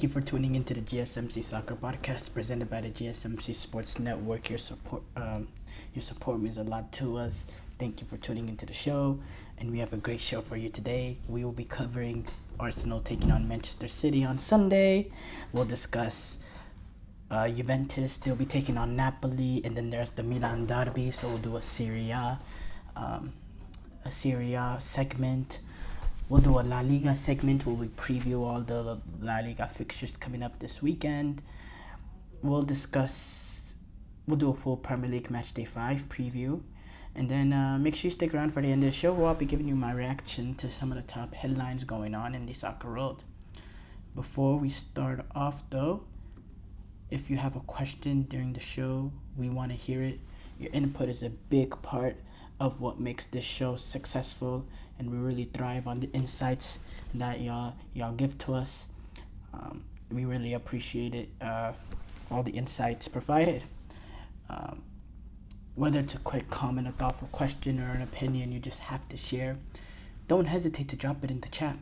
Thank you for tuning into the GSMC Soccer Podcast presented by the GSMC Sports Network. Your support means a lot to us. Thank you for tuning into the show, and we have a great show for you today. We will be covering Arsenal taking on Manchester City on Sunday. We'll discuss Juventus. They'll be taking on Napoli, and then there's the Milan Derby. So we'll do a Serie A segment. We'll do a La Liga segment where we preview all the La Liga fixtures coming up this weekend. We'll do a full Premier League Match Day 5 preview. And then make sure you stick around for the end of the show where I'll be giving you my reaction to some of the top headlines going on in the soccer world. Before we start off though, if you have a question during the show, we want to hear it. Your input is a big part of what makes this show successful, and we really thrive on the insights that y'all give to us. We really appreciate it, all the insights provided. Whether it's a quick comment, a thoughtful question, or an opinion you just have to share, don't hesitate to drop it in the chat.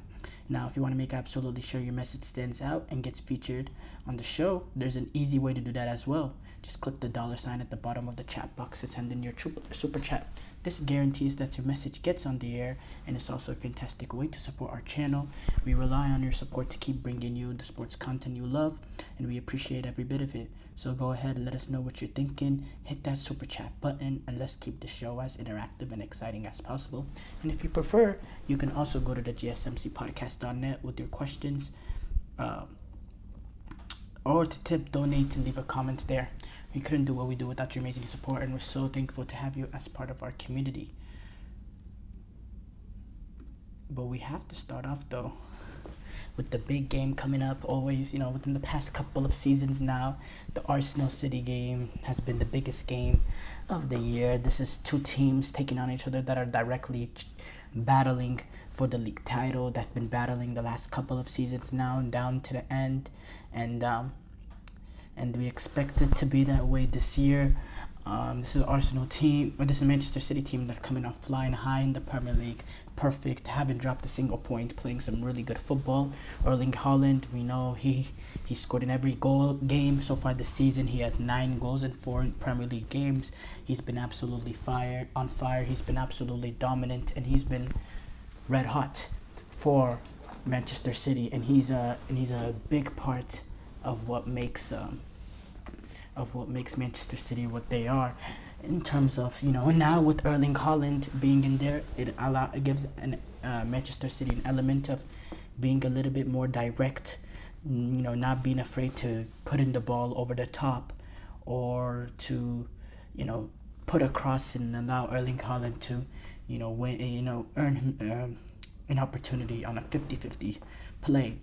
Now, if you want to make absolutely sure your message stands out and gets featured on the show, there's an easy way to do that as well. Just click the $sign at the bottom of the chat box to send in your super chat. This guarantees that your message gets on the air, and it's also a fantastic way to support our channel. We rely on your support to keep bringing you the sports content you love, and we appreciate every bit of it. So go ahead and let us know what you're thinking. Hit that super chat button, and let's keep the show as interactive and exciting as possible. And if you prefer, you can also go to the gsmcpodcast.net with your questions, or to tip, donate, and leave a comment there. We couldn't do what we do without your amazing support, and we're so thankful to have you as part of our community. But we have to start off though with the big game coming up. Always, within the past couple of seasons now, the Arsenal City game has been the biggest game of the year. This is two teams taking on each other that are directly battling for the league title, that's been battling the last couple of seasons now and down to the end, and we expect it to be that way this year. This is Arsenal team, or this is Manchester City team that are coming off flying high in the Premier League, perfect, haven't dropped a single point, playing some really good football. Erling Haaland, we know he scored in every game so far this season. He has 9 goals in 4 Premier League games. He's been absolutely on fire. He's been absolutely dominant, and he's been red hot for Manchester City, and he's a big part of what makes Manchester City what they are, in terms of now with Erling Haaland being in there, it gives Manchester City an element of being a little bit more direct, not being afraid to put in the ball over the top, or to put a cross and allow Erling Haaland to earn an opportunity on a 50-50 play.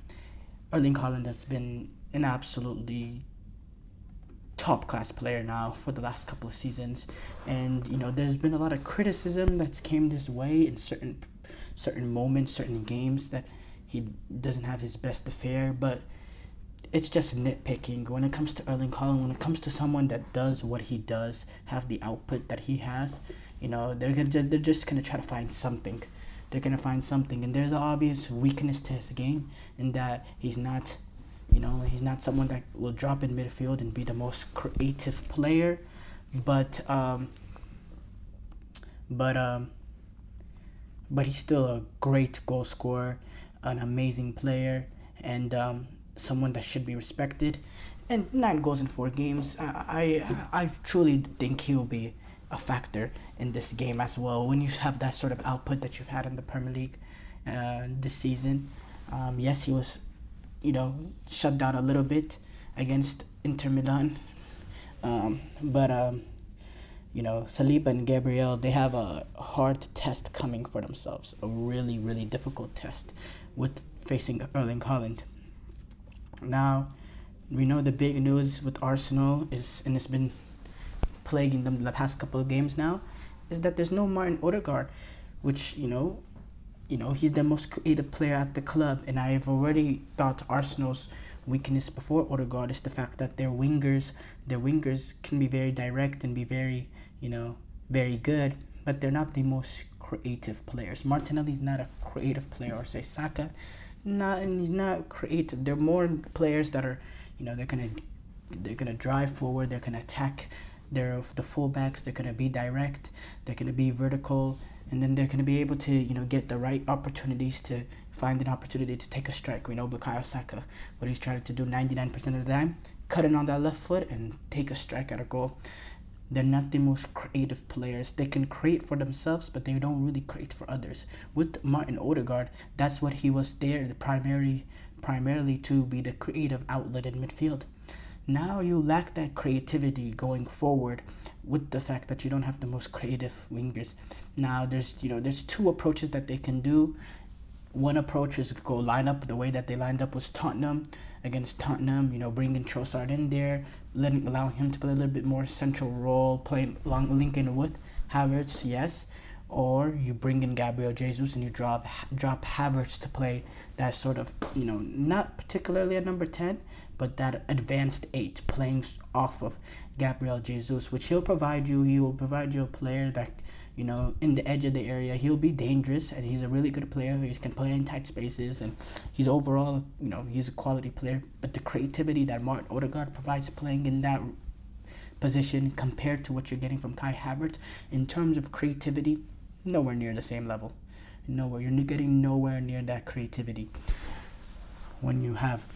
Erling Haaland has been an absolutely top-class player now for the last couple of seasons, and there's been a lot of criticism that's came this way in certain moments, certain games, that he doesn't have his best affair, but it's just nitpicking when it comes to Erling Haaland. When it comes to someone that does what he does, have the output that he has, they're just gonna try to find something. They're gonna find something, and there's an obvious weakness to his game in that he's not someone that will drop in midfield and be the most creative player, but he's still a great goal scorer, an amazing player, and someone that should be respected. And 9 goals in 4 games, I truly think he'll be a factor in this game as well. When you have that sort of output that you've had in the Premier League this season, yes, he was shut down a little bit against Inter Milan, but Saliba and Gabriel, they have a hard test coming for themselves, a really, really difficult test with facing Erling Haaland. Now, we know the big news with Arsenal is, and it's been plaguing them the past couple of games now, is that there's no Martin Odegaard, which he's the most creative player at the club, and I've already thought Arsenal's weakness before Odegaard is the fact that their wingers can be very direct and be very, very good, but they're not the most creative players. Martinelli's not a creative player, or say Saka, not, and he's not creative. They're more players that are, they're gonna drive forward. They're gonna attack. The fullbacks. They're gonna be direct. They're gonna be vertical, and then they're gonna be able to get the right opportunities to find an opportunity to take a strike. We know Bukayo Saka, what he's trying to do 99% of the time, cutting on that left foot and take a strike at a goal. They're not the most creative players. They can create for themselves, but they don't really create for others. With Martin Odegaard, that's what he was there, primarily to be the creative outlet in midfield. Now you lack that creativity going forward with the fact that you don't have the most creative wingers. Now there's two approaches that they can do. One approach is go line up the way that they lined up was Tottenham against Tottenham, bringing Trossard in there, allowing him to play a little bit more central role, playing linking with Havertz, yes. Or you bring in Gabriel Jesus and you drop Havertz to play that sort of, not particularly a number 10, but that advanced 8 playing off of Gabriel Jesus, which he'll provide you. He will provide you a player that, in the edge of the area, he'll be dangerous, and he's a really good player. He can play in tight spaces, and he's overall, he's a quality player. But the creativity that Martin Odegaard provides playing in that position compared to what you're getting from Kai Havertz, in terms of creativity, nowhere near the same level. You're getting nowhere near that creativity when you have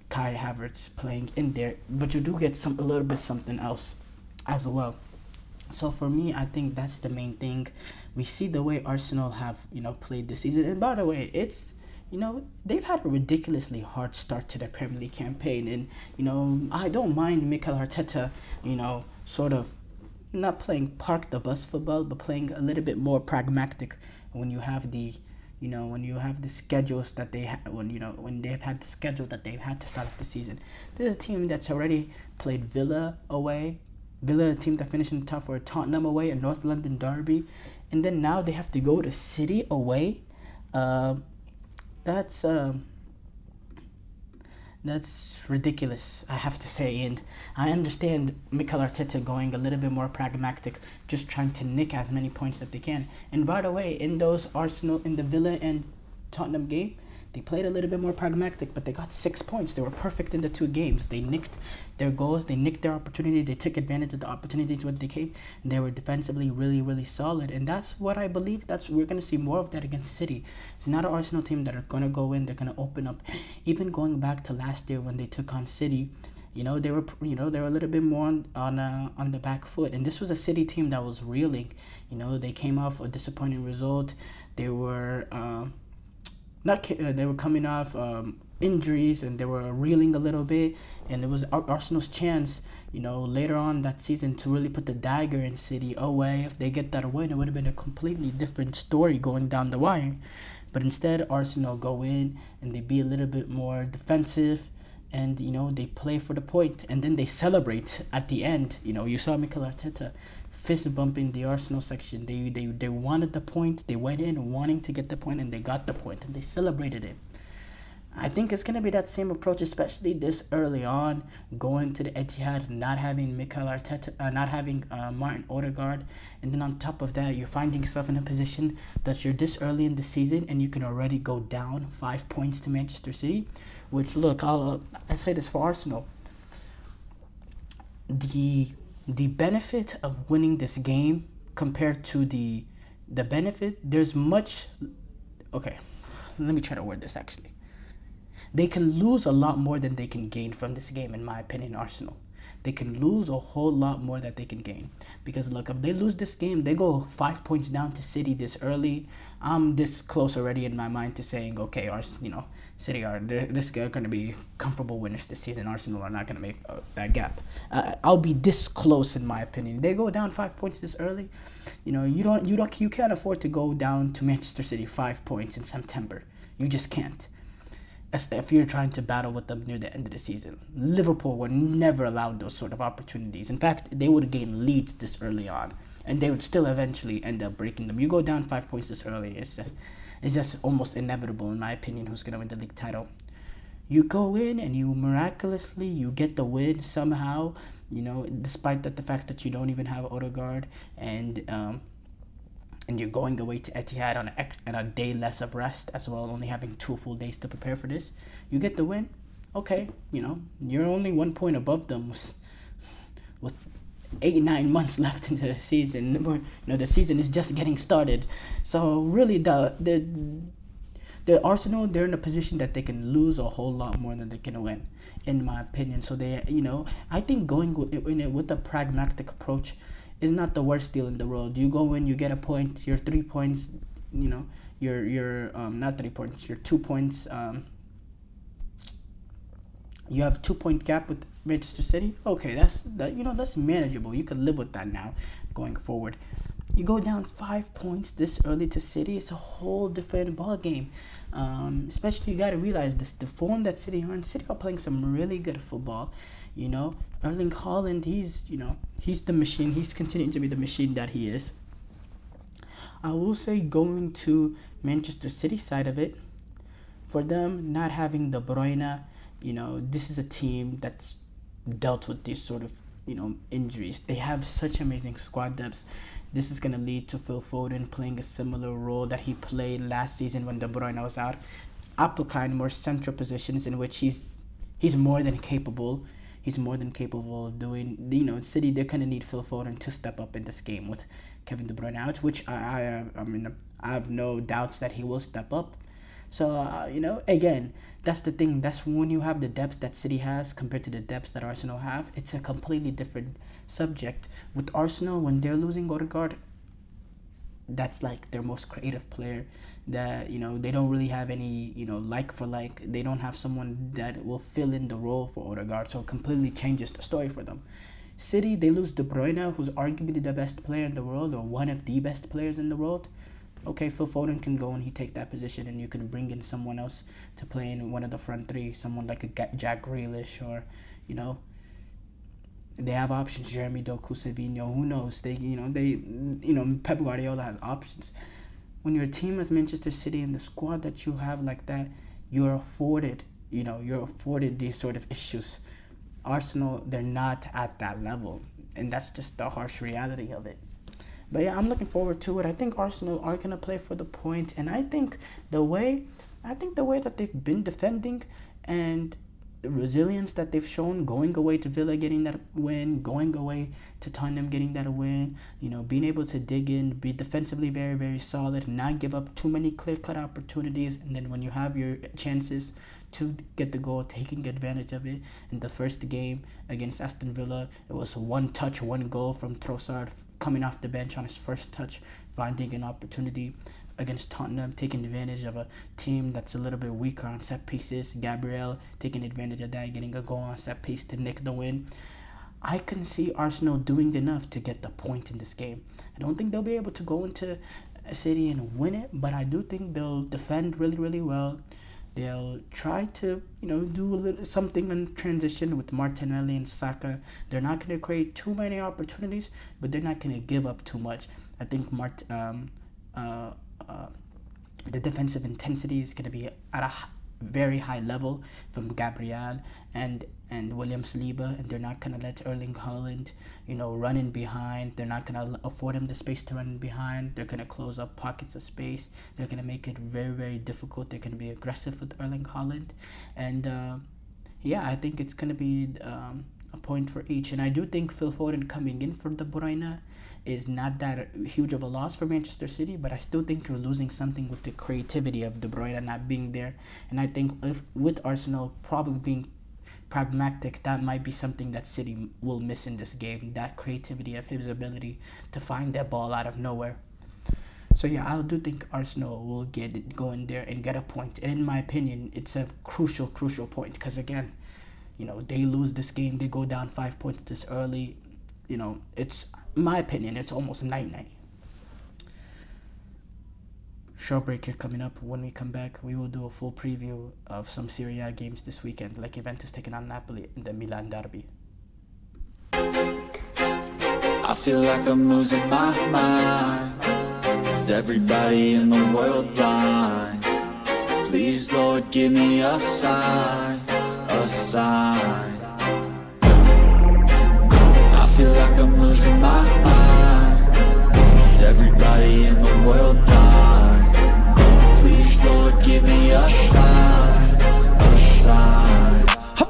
Kai Havertz playing in there, but you do get a little bit something else as well. So for me, I think that's the main thing. We see the way Arsenal have played this season, and by the way, it's they've had a ridiculously hard start to their Premier League campaign, and I don't mind Mikel Arteta sort of not playing park the bus football, but playing a little bit more pragmatic when you have the schedules that they have, when they've had the schedule that they've had to start off the season. There's a team that's already played Villa away. Villa, a team that finished in the top 4, Tottenham away, a North London derby, and then now they have to go to City away. That's ridiculous, I have to say, and I understand Mikel Arteta going a little bit more pragmatic, just trying to nick as many points that they can. And by the way, in the Villa and Tottenham game, they played a little bit more pragmatic, but they got 6 points. They were perfect in the 2 games. They nicked their goals. They nicked their opportunity. They took advantage of the opportunities when they came. They were defensively really, really solid. And that's what I believe. We're going to see more of that against City. It's not an Arsenal team that are going to go in. They're going to open up. Even going back to last year when they took on City, they were a little bit more on the back foot. And this was a City team that was reeling. They came off a disappointing result. They were... they were coming off injuries, and they were reeling a little bit, and it was Arsenal's chance, later on that season to really put the dagger in City away. If they get that win, it would have been a completely different story going down the wire. But instead, Arsenal go in and they be a little bit more defensive, and they play for the point, and then they celebrate at the end. You saw Mikel Arteta fist bumping the Arsenal section. They wanted the point. They went in wanting to get the point, and they got the point, and they celebrated it. I think it's gonna be that same approach, especially this early on, going to the Etihad, not having Mikel Arteta, not having Martin Odegaard, and then on top of that, you're finding yourself in a position that you're this early in the season, and you can already go down 5 points to Manchester City. Which, look, I say this for Arsenal. The benefit of winning this game compared to the benefit, there's much... Okay, let me try to word this, actually. They can lose a lot more than they can gain from this game, in my opinion, Arsenal. They can lose a whole lot more than they can gain. Because, look, if they lose this game, they go 5 points down to City this early. I'm this close already in my mind to saying, okay, City are going to be comfortable winners this season. Arsenal are not going to make that gap. I'll be this close, in my opinion. They go down 5 points this early. You can't afford to go down to Manchester City 5 points in September. You just can't. If you're trying to battle with them near the end of the season. Liverpool were never allowed those sort of opportunities. In fact, they would have gained leads this early on, and they would still eventually end up breaking them. You go down 5 points this early, it's just almost inevitable, in my opinion, who's going to win the league title. You go in and you get the win somehow, despite the fact that you don't even have Odegaard, and and you're going away to Etihad on a day less of rest as well, only having 2 full days to prepare for this, you get the win. Okay, you're only 1 point above them with 8-9 months left into the season. The season is just getting started. So really, the Arsenal, they're in a position that they can lose a whole lot more than they can win, in my opinion. So I think going with a pragmatic approach is not the worst deal in the world. You go in, you get a point, you're 3 points, you're not 3 points, you're 2 points. You have 2-point gap with Manchester City. Okay, that's manageable. You can live with that now going forward. You go down 5 points this early to City, it's a whole different ball game. Especially, you got to realize this: the form that City are playing some really good football. Erling Haaland, he's the machine. He's continuing to be the machine that he is. I will say, going to Manchester City side of it, for them not having De Bruyne, this is a team that's dealt with these sort of injuries. They have such amazing squad depth. This is going to lead to Phil Foden playing a similar role that he played last season when De Bruyne was out, applying more central positions in which he's more than capable. He's more than capable of doing. City, they're going to need Phil Foden to step up in this game with Kevin De Bruyne out, which I have no doubts that he will step up. So, again, that's the thing. That's when you have the depth that City has compared to the depth that Arsenal have. It's a completely different subject. With Arsenal, when they're losing Odegaard, that's like their most creative player. That, they don't really have any, like for like. They don't have someone that will fill in the role for Odegaard. So it completely changes the story for them. City, they lose De Bruyne, who's arguably the best player in the world, or one of the best players in the world. Okay, Phil Foden can go and he take that position, and you can bring in someone else to play in one of the front three, someone like a Jack Grealish, or they have options. Jeremy Doku, Savinho, who knows? Pep Guardiola has options. When you're a team as Manchester City and the squad that you have like that, you're afforded these sort of issues. Arsenal, they're not at that level, and that's just the harsh reality of it. But yeah, I'm looking forward to it. I think Arsenal are going to play for the point. And I think the way that they've been defending and the resilience that they've shown, going away to Villa, getting that win, going away to Tottenham, getting that win, being able to dig in, be defensively very, very solid, not give up too many clear-cut opportunities. And then when you have your chances to get the goal, taking advantage of it. In the first game against Aston Villa, it was one touch, one goal from Trossard coming off the bench on his first touch, finding an opportunity. Against Tottenham, taking advantage of a team that's a little bit weaker on set pieces. Gabriel taking advantage of that, getting a goal on set piece to nick the win. I can see Arsenal doing enough to get the point in this game. I don't think they'll be able to go into a City and win it, but I do think they'll defend really, really well. They'll try to, do a little something in transition with Martinelli and Saka. They're not going to create too many opportunities, but they're not going to give up too much. I think the defensive intensity is going to be at a very high level from Gabriel and William Saliba, and they're not going to let Erling Haaland, run in behind. They're not going to afford him the space to run in behind. They're going to close up pockets of space. They're going to make it very, very difficult. They're going to be aggressive with Erling Haaland. And, I think it's going to be a point for each. And I do think Phil Foden coming in for De Bruyne is not that huge of a loss for Manchester City, but I still think you're losing something with the creativity of De Bruyne not being there. And I think with Arsenal probably being pragmatic, that might be something that City will miss in this game, that creativity of his ability to find that ball out of nowhere. So yeah, I do think Arsenal will go in there and get a point. And in my opinion, it's a crucial point, because again, they lose this game, they go down 5 points this early. It's my opinion, it's almost 9-9. Short break here coming up. When we come back, we will do a full preview of some Serie A games this weekend, like Juventus taking on Napoli in the Milan Derby. I feel like I'm losing my mind. Is everybody in the world blind? Please, Lord, give me a sign, a sign. I feel like I'm losing my mind. Is everybody in the world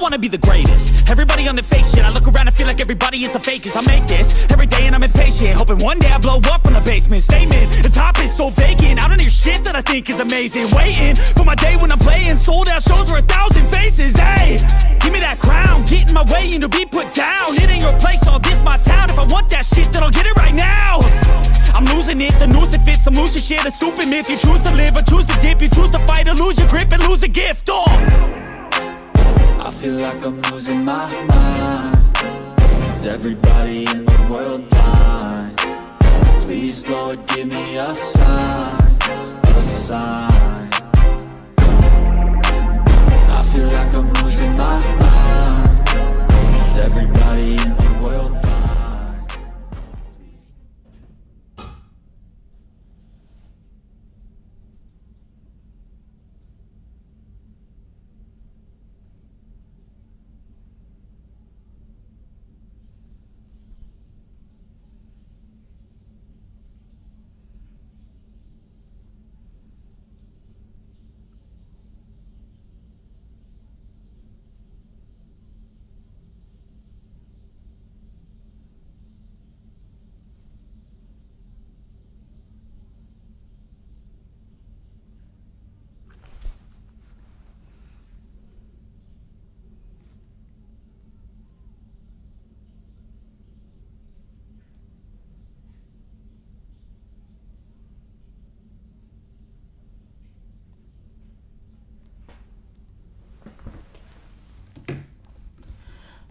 wanna be the greatest. Everybody on the fake shit. I look around and feel like everybody is the fakest. I make this every day and I'm impatient, hoping one day I blow up from the basement. Statement, the top is so vacant. I don't hear shit that I think is amazing. Waiting for my day when I'm playing sold out shows for 1,000 faces. Hey, give me that crown, get in my way and to be put down. It ain't your place, all this my town. If I want that shit, then I'll get it right now. I'm losing it, the noose it fits. I'm losing shit, a stupid myth. You choose to live or choose to dip. You choose to fight or lose your grip and lose a gift. Oh, I feel like I'm losing my mind. Is everybody in the world blind? Please, Lord, give me a sign, a sign. I feel like I'm losing my mind. Is everybody in the world blind?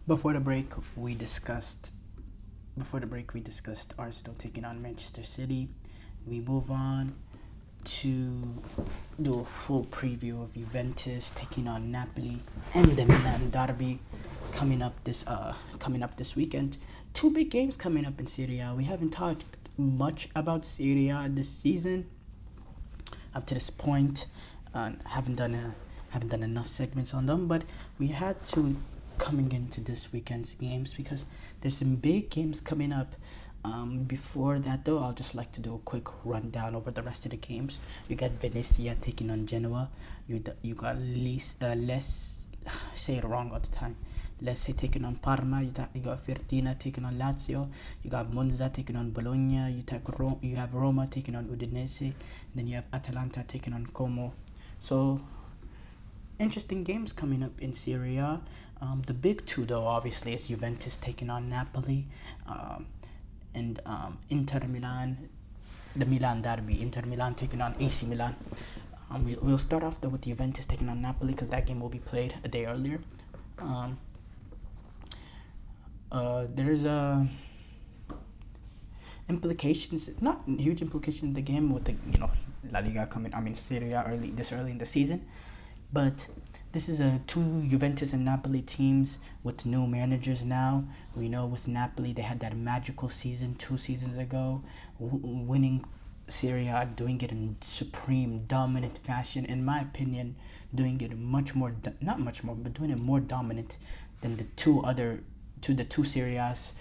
Before the break, we discussed Arsenal taking on Manchester City. We move on to do a full preview of Juventus taking on Napoli and the Milan Derby coming up this weekend. Two big games coming up in Serie A. We haven't talked much about Serie A this season up to this point. Haven't done enough segments on them, but we had to coming into this weekend's games because there's some big games coming up. Before that though, I'll just like to do a quick rundown over the rest of the games. You got Venezia taking on Genoa. You got say it wrong all the time. Lecce taking on Parma. You got Fiorentina taking on Lazio. You got Monza taking on Bologna. You have Roma taking on Udinese. And then you have Atalanta taking on Como. So interesting games coming up in Serie A. The big two, though, obviously, is Juventus taking on Napoli, and Inter Milan, the Milan Derby. Inter Milan taking on AC Milan. We'll start off though with Juventus taking on Napoli because that game will be played a day earlier. There's implications, not huge implications in the game with the La Liga Serie A this early in the season, but this is two Juventus and Napoli teams with new managers now. We know with Napoli they had that magical season 2 seasons ago, winning Serie A, doing it in supreme dominant fashion. In my opinion, doing it doing it more dominant than the two Serie A's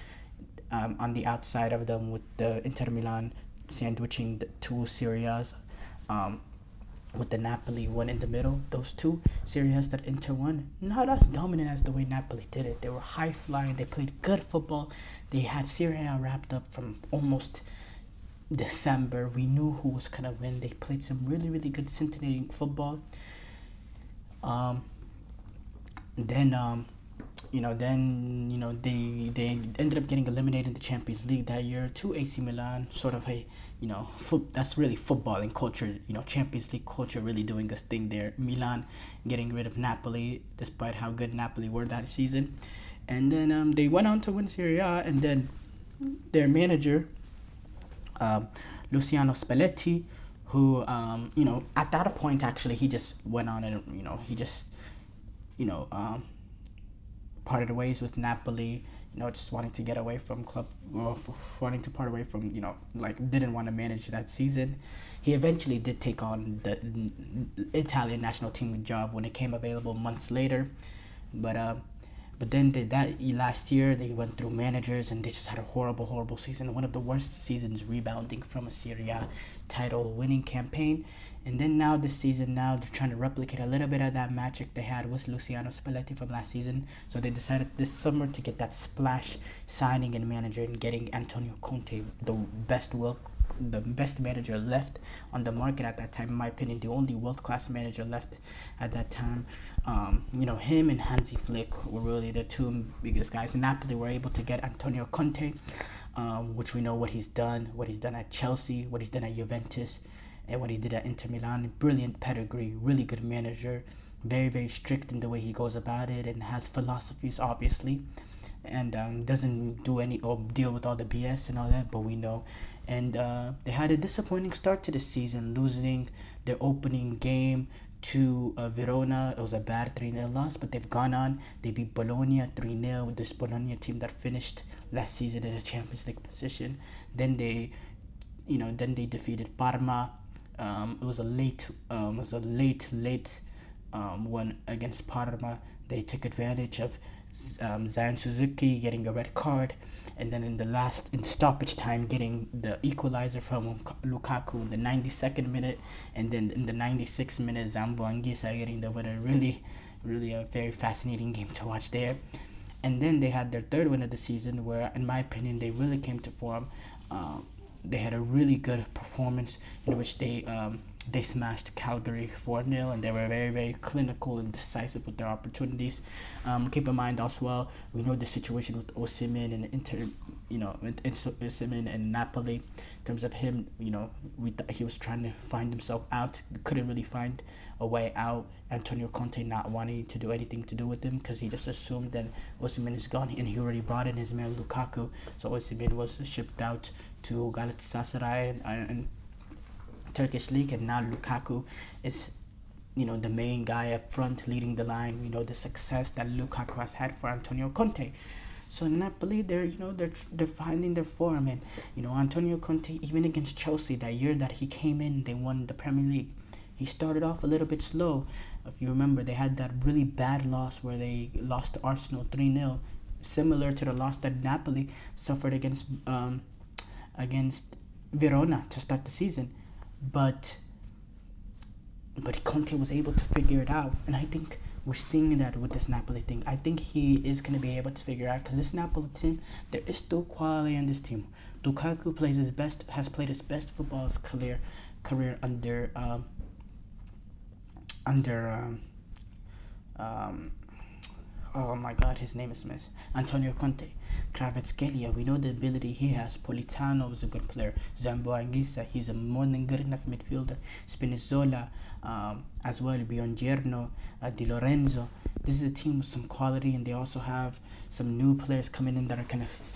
on the outside of them, with the Inter Milan sandwiching the two Serie A's. With the Napoli one in the middle, those two Serie A's that Inter won, not as dominant as the way Napoli did it. They were high flying, they played good football, they had Serie A wrapped up from almost December. We knew who was gonna win. They played some really, really good scintillating football. They ended up getting eliminated in the Champions League that year to AC Milan. Sort of that's really footballing culture. Champions League culture really doing this thing there. Milan getting rid of Napoli despite how good Napoli were that season, and then they went on to win Serie A. And then their manager, Luciano Spalletti, who at that point actually he just went on and parted ways with Napoli, just wanting to get away from wanting to part away from, didn't want to manage that season. He eventually did take on the Italian national team job when it came available months later. But But then last year they went through managers and they just had a horrible season. One of the worst seasons, rebounding from a Serie A title winning campaign. And then now this season, now they're trying to replicate a little bit of that magic they had with Luciano Spalletti from last season. So they decided this summer to get that splash signing and manager and getting Antonio Conte, the best manager left on the market at that time, in my opinion, the only world-class manager left at that time. Him and Hansi Flick were really the two biggest guys. Napoli were able to get Antonio Conte, which we know what he's done at Chelsea, what he's done at Juventus, and what he did at Inter Milan. Brilliant pedigree, really good manager, very, very strict in the way he goes about it and has philosophies, obviously, and doesn't do any or deal with all the BS and all that, but we know. And they had a disappointing start to the season, losing their opening game to Verona. It was a bad 3-0 loss, but they've gone on. They beat Bologna 3-0, this Bologna team that finished last season in a Champions League position. Then they defeated Parma. It was a late one against Parma. They took advantage of Zion Suzuki getting a red card, and then in stoppage time getting the equalizer from Lukaku in the 92nd minute, and then in the 96th minute Zambo Anguissa getting the winner. Really a very fascinating game to watch there. And then they had their third win of the season, where in my opinion they really came to form. They had a really good performance in which they smashed Calgary 4-0, and they were very, very clinical and decisive with their opportunities. Keep in mind as well, we know the situation with Osimhen and Osimhen and Napoli. In terms of him, he was trying to find himself out, couldn't really find a way out. Antonio Conte not wanting to do anything to do with him because he just assumed that Osimhen is gone, and he already brought in his man Lukaku. So Osimhen was shipped out to Galatasaray and Turkish league, and now Lukaku is the main guy up front leading the line. We know the success that Lukaku has had for Antonio Conte. So Napoli, they're finding their form, and Antonio Conte, even against Chelsea that year that he came in, they won the Premier League. He started off a little bit slow. If you remember, they had that really bad loss where they lost to Arsenal 3-0, similar to the loss that Napoli suffered against Verona to start the season. But Conte was able to figure it out, and I think we're seeing that with this Napoli thing. I think he is going to be able to figure out, because this Napoli team, there is still quality in this team. Lukaku has played his best football career under oh my God, his name is Antonio Conte. Kvaratskhelia, we know the ability he has. Politano is a good player. Zambo Anguissa, he's a more than good enough midfielder. Spinazzola, as well, Buongiorno, Di Lorenzo. This is a team with some quality, and they also have some new players coming in that are kind of,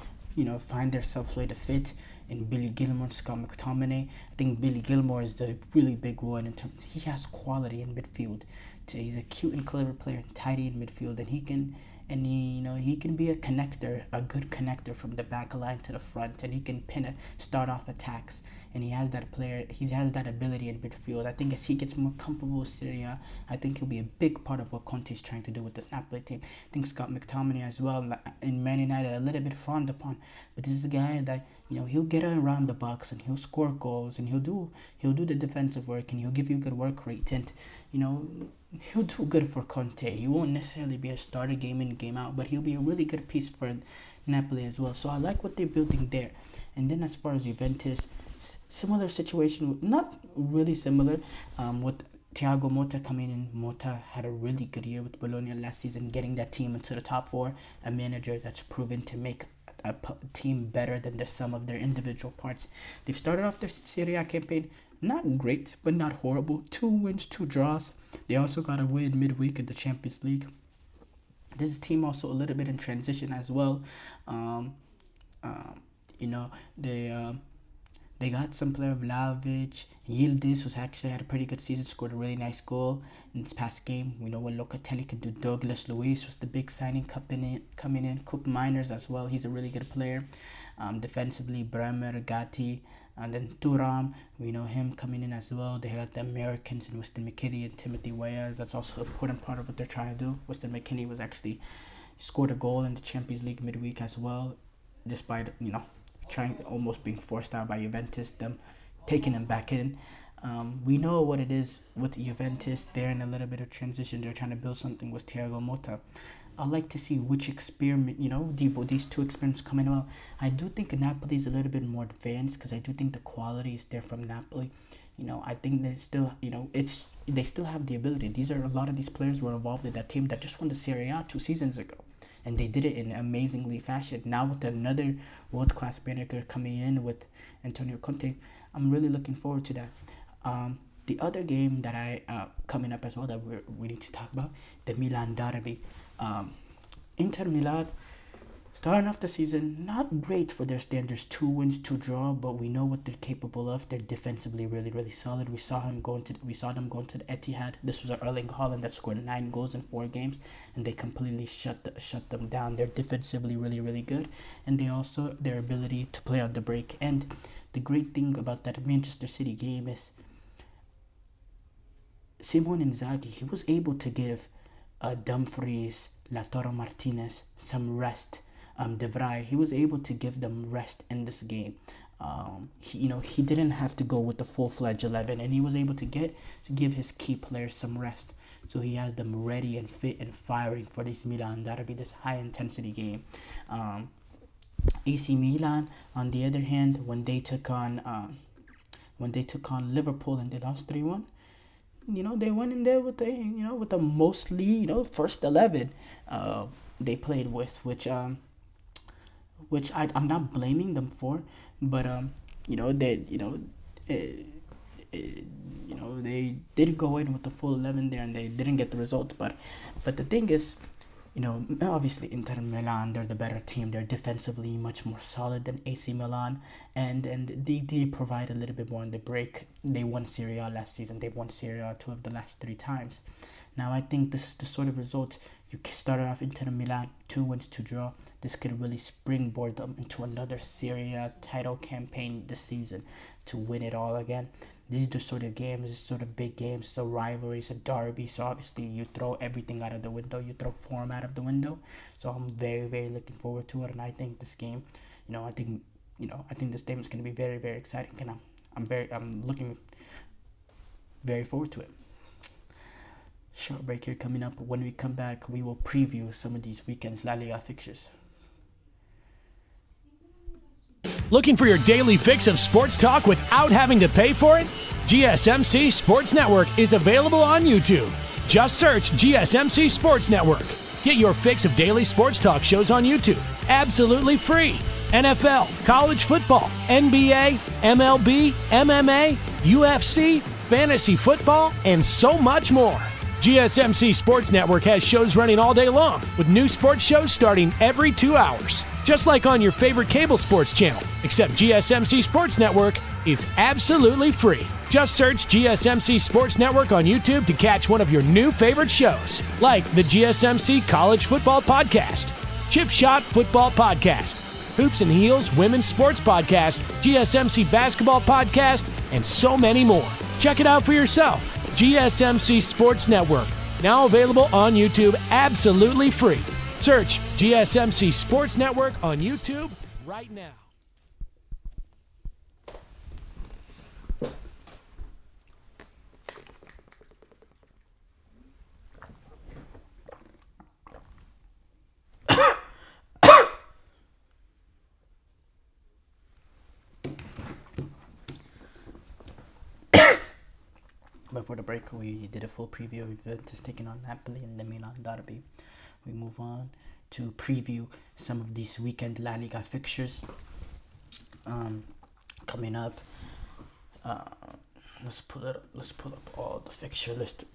find themselves way to fit. In Billy Gilmore, Scott McTominay. I think Billy Gilmore is the really big one in terms. He has quality in midfield. He's a cute and clever player, tidy in midfield, and he can be a connector, a good connector from the back line to the front, and he can start off attacks. And he has that ability in midfield. I think as he gets more comfortable with Serie A, I think he'll be a big part of what Conte is trying to do with this Napoli team. I think Scott McTominay as well, in Man United, a little bit frowned upon, but this is a guy that he'll get around the box and he'll score goals, and he'll do the defensive work, and he'll give you a good work rate, and he'll do good for Conte. He won't necessarily be a starter game in, game out, but he'll be a really good piece for Napoli as well. So I like what they're building there. And then as far as Juventus, similar situation, not really similar, with Thiago Motta coming in. Motta had a really good year with Bologna last season, getting that team into the top four. A manager that's proven to make a team better than the sum of their individual parts. They've started off their Serie A campaign not great, but not horrible. 2 wins, 2 draws. They also got a win midweek in the Champions League. This team also a little bit in transition as well. They got some player Vlahovic. Yildiz, who's actually had a pretty good season, scored a really nice goal in this past game. We know what Locatelli can do. Douglas Luiz was the big signing coming in. Coop Miners as well. He's a really good player. Defensively, Bremer, Gatti, and then Thuram. We know him coming in as well. They got the Americans in Weston McKennie and Timothy Weah. That's also an important part of what they're trying to do. Weston McKennie was actually scored a goal in the Champions League midweek as well, despite trying almost being forced out by Juventus, them taking him back in. We know what it is with Juventus. They're in a little bit of transition. They're trying to build something with Thiago Motta. I'd like to see which experiment, these two experiments coming out. I do think Napoli is a little bit more advanced because I do think the quality is there from Napoli. I think they still, they still have the ability. A lot of these players were involved in that team that just won the Serie A 2 seasons ago. And they did it in amazingly fashion. Now with another world-class manager coming in with Antonio Conte, I'm really looking forward to that. The other game that I coming up as well that we need to talk about, the Milan Derby. Inter Milan starting off the season not great for their standards, 2 wins, 2 draw, but we know what they're capable of. They're defensively really, really solid. We saw them going to the Etihad. This was Erling Haaland that scored 9 goals in 4 games, and they completely shut them down. They're defensively really, really good, and they also their ability to play on the break. And the great thing about that Manchester City game is Simone Inzaghi. He was able to give Dumfries, Lautaro Martinez some rest. De Vrij, he was able to give them rest in this game. He didn't have to go with the full-fledged 11, and he was able to give his key players some rest. So he has them ready and fit and firing for this Milan Derby, this high-intensity game. AC Milan, on the other hand, when they took on Liverpool and they lost 3-1. They went in there with the mostly first 11 they played with, which I'm not blaming them for, but they did go in with the full 11 there and they didn't get the result. But the thing is, obviously Inter Milan, they're the better team. They're defensively much more solid than AC Milan, and they provide a little bit more on the break. They won Serie A last season. They've won Serie A 2 of the last 3 times. Now I think this is the sort of result you started off Inter Milan 2 wins, 2 draw. This could really springboard them into another Serie A title campaign this season to win it all again. These are the sort of games, these sort of big games, so rivalries, a derby. So obviously you throw everything out of the window. You throw form out of the window. So I'm very, very looking forward to it. And I think this game, I think this game is going to be very, very exciting. And I'm looking very forward to it. Short break here coming up. When we come back, we will preview some of these weekend's La Liga fixtures. Looking for your daily fix of sports talk without having to pay for it? GSMC Sports Network is available on YouTube. Just search GSMC Sports Network. Get your fix of daily sports talk shows on YouTube, absolutely free. NFL, college football, NBA, MLB, MMA, UFC, fantasy football, and so much more. GSMC Sports Network has shows running all day long, with new sports shows starting every 2 hours. Just like on your favorite cable sports channel, except GSMC Sports Network is absolutely free. Just search GSMC Sports Network on YouTube to catch one of your new favorite shows, like the GSMC College Football Podcast, Chip Shot Football Podcast, Hoops and Heels Women's Sports Podcast, GSMC Basketball Podcast, and so many more. Check it out for yourself. GSMC Sports Network, now available on YouTube absolutely free. Search GSMC Sports Network on YouTube right now. Before the break, we did a full preview of Juventus taking on Napoli in the Milan Derby. We move on to preview some of these weekend La Liga fixtures coming up. Let's pull up all the fixture list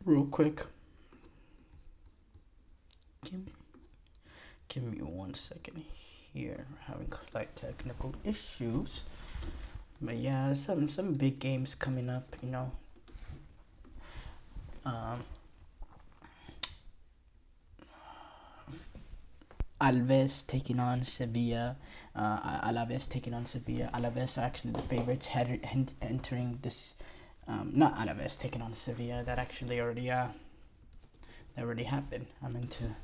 real quick. Give me 1 second here. We're having slight technical issues, but yeah, some big games coming up. Alaves taking on Sevilla. Alaves are actually the favorites entering this. Not Alaves taking on Sevilla. That actually already happened. I meant to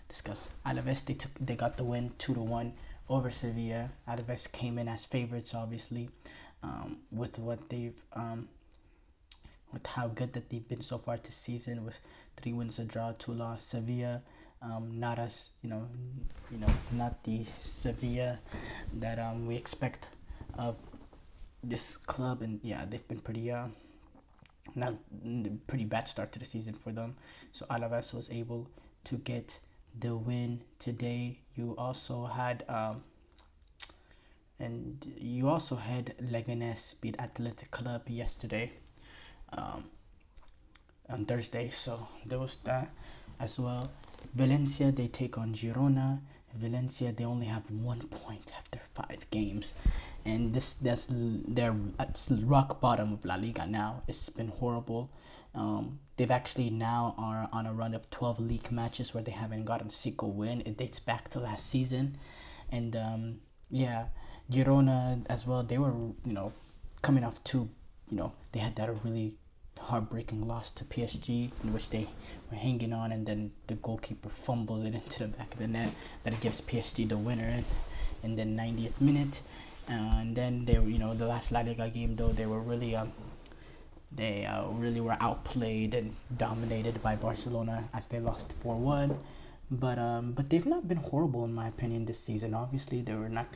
discuss Alaves. They got the win 2-1 over Sevilla. Alaves came in as favorites, obviously, with what they've with how good that they've been so far this season, with 3 wins, a draw, 2 loss. Sevilla, not as not the Sevilla that we expect of this club, and yeah, they've been not pretty bad start to the season for them. So Alaves was able to get the win today. You also had Leganes beat Athletic Club yesterday, on Thursday. So there was that as well. Valencia, they take on Girona. Valencia, they only have 1 point after 5 games, and they're at rock bottom of La Liga now. It's been horrible. They've actually now are on a run of 12 league matches where they haven't gotten a single win. It dates back to last season, and Girona as well. They were coming off they had that really heartbreaking loss to PSG, in which they were hanging on, and then the goalkeeper fumbles it into the back of the net that gives PSG the winner in the 90th minute. And then they the last La Liga game, though, they were really really were outplayed and dominated by Barcelona as they lost 4-1. But they've not been horrible in my opinion this season. Obviously, they were not.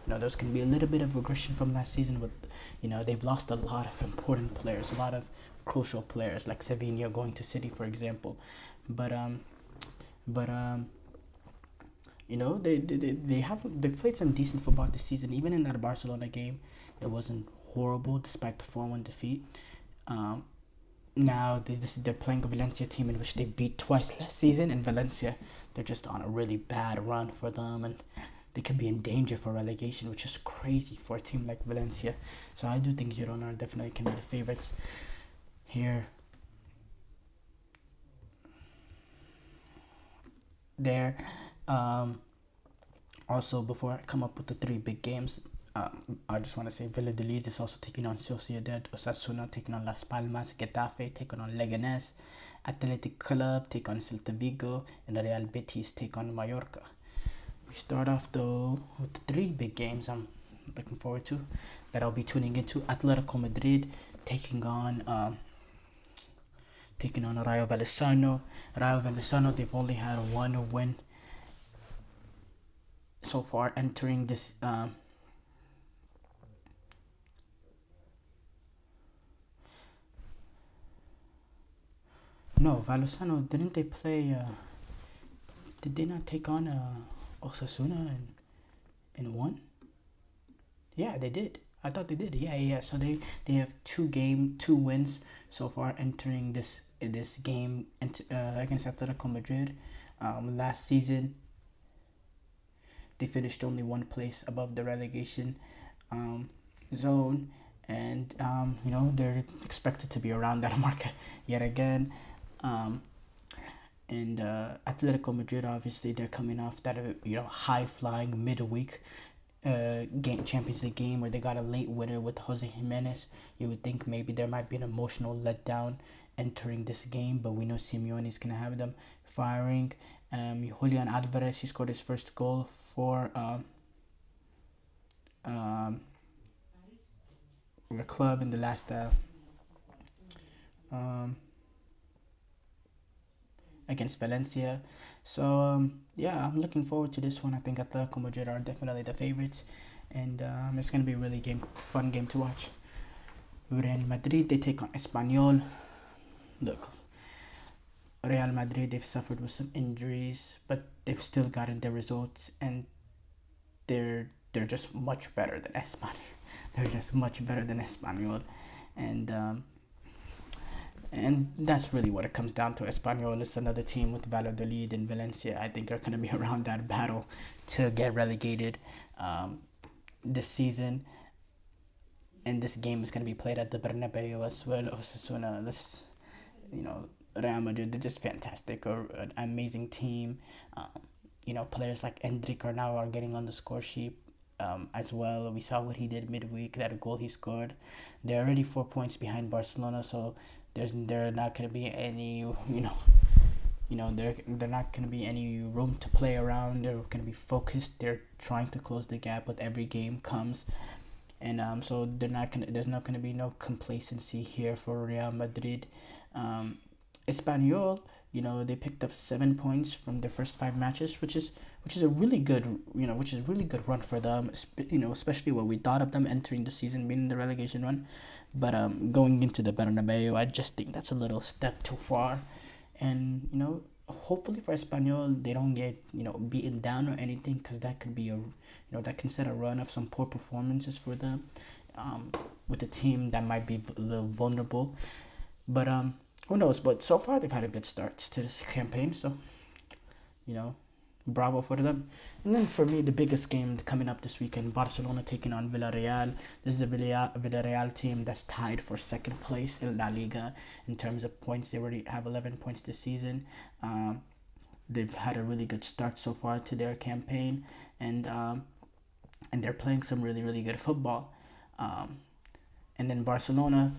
There's going to be a little bit of regression from last season, but they've lost a lot of important players, a lot of crucial players like Sevilla going to City, for example. They've played some decent football this season. Even in that Barcelona game, it wasn't horrible despite the 4-1 defeat. Now they're playing a Valencia team in which they beat twice last season, and Valencia, they're just on a really bad run for them, and they could be in danger for relegation, which is crazy for a team like Valencia. So I do think Girona definitely can be the favorites here. There. Also, before I come up with the 3 big games, I just want to say Valladolid is also taking on Sociedad, Osasuna taking on Las Palmas, Getafe taking on Leganés, Athletic Club take on Celta Vigo, and Real Betis take on Mallorca. We start off though with the 3 big games I'm looking forward to, that I'll be tuning into. Atletico Madrid taking on Rayo Vallecano. Rayo Vallecano, they've only had 1 win so far entering this No, Vallecano, didn't they play did they not take on Osasuna in 1? Yeah, they did. I thought they did. Yeah. So they have 2 wins so far entering this game against Atletico Madrid. Last season they finished only 1 place above the relegation zone, and they're expected to be around that mark yet again. And Atletico Madrid, obviously, they're coming off that high flying midweek Champions League game where they got a late winner with Jose Jimenez. You would think maybe there might be an emotional letdown entering this game, but we know Simeone is gonna have them firing. Julian Alvarez, he scored his first goal for the club in the last against Valencia. So I'm looking forward to this one. I think Atletico Madrid are definitely the favorites, and it's gonna be a really fun game to watch. Real Madrid, they take on Espanyol. Look, Real Madrid, they've suffered with some injuries, but they've still gotten their results, and they're just much better than Espanyol. They're just much better than Espanyol, and that's really what it comes down to. Espanyol is another team with Valladolid and Valencia. I think are going to be around that battle to get relegated this season. And this game is going to be played at the Bernabeu as well. Osasuna, Real Madrid, they're just fantastic. Or an amazing team. Players like Endrick are getting on the score sheet as well. We saw what he did midweek, that goal he scored. They're already 4 points behind Barcelona, so there are not going to be any they're not going to be any room to play around. They're going to be focused. They're trying to close the gap with every game comes. And so there's not gonna be no complacency here for Real Madrid. Espanyol, they picked up 7 points from their first 5 matches, which is a really good run for them. Especially what we thought of them entering the season, being in the relegation run, but going into the Bernabeu, I just think that's a little step too far, and hopefully for Espanyol they don't get beaten down or anything, because that could be that can set a run of some poor performances for them, with a team that might be a little vulnerable, but who knows? But so far they've had a good start to this campaign, so bravo for them. And then for me, the biggest game coming up this weekend, Barcelona taking on Villarreal. This is a Villarreal team that's tied for second place in La Liga in terms of points. They already have 11 points this season. They've had a really good start so far to their campaign, and they're playing some really, really good football. And then Barcelona,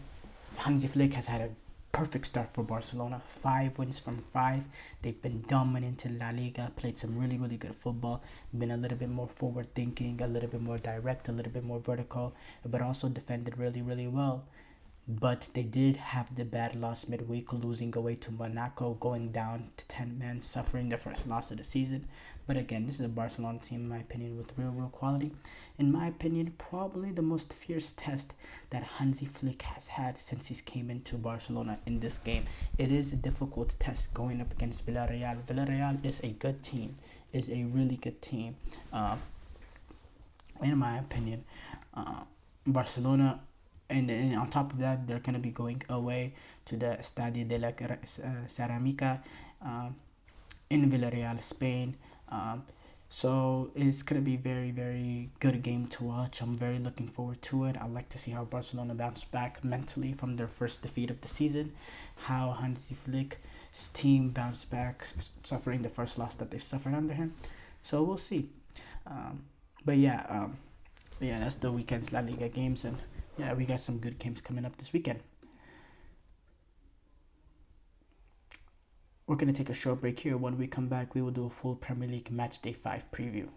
Hansi Flick has had a perfect start for Barcelona. 5 wins from 5. They've been dominant in La Liga, played some really, really good football, been a little bit more forward thinking, a little bit more direct, a little bit more vertical, but also defended really, really well. But they did have the bad loss midweek, losing away to Monaco, going down to 10 men, suffering their first loss of the season. But again, this is a Barcelona team, in my opinion, with real quality. In my opinion, probably the most fierce test that Hansi Flick has had since he came into Barcelona in this game. It is a difficult test going up against Villarreal. Villarreal is a good team, is a really good team. In my opinion, Barcelona. And on top of that, they're going to be going away to the Estadio de la Ceramica in Villarreal, Spain. So it's going to be very, very good game to watch. I'm very looking forward to it. I'd like to see how Barcelona bounce back mentally from their first defeat of the season, how Hansi Flick's team bounced back, suffering the first loss that they've suffered under him. So we'll see. But yeah, that's the weekend's La Liga games, and yeah, we got some good games coming up this weekend. We're going to take a short break here. When we come back, we will do a full Premier League Match Day 5 preview.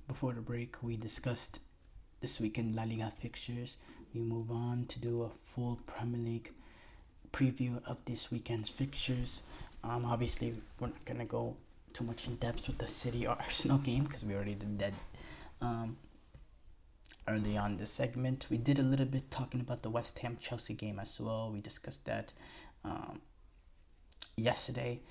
Before the break, we discussed this weekend La Liga fixtures. We move on to do a full Premier League preview of this weekend's fixtures. Obviously, we're not going to go too much in depth with the City or Arsenal game because we already did that early on this segment. We did a little bit talking about the West Ham Chelsea game as well. We discussed that yesterday.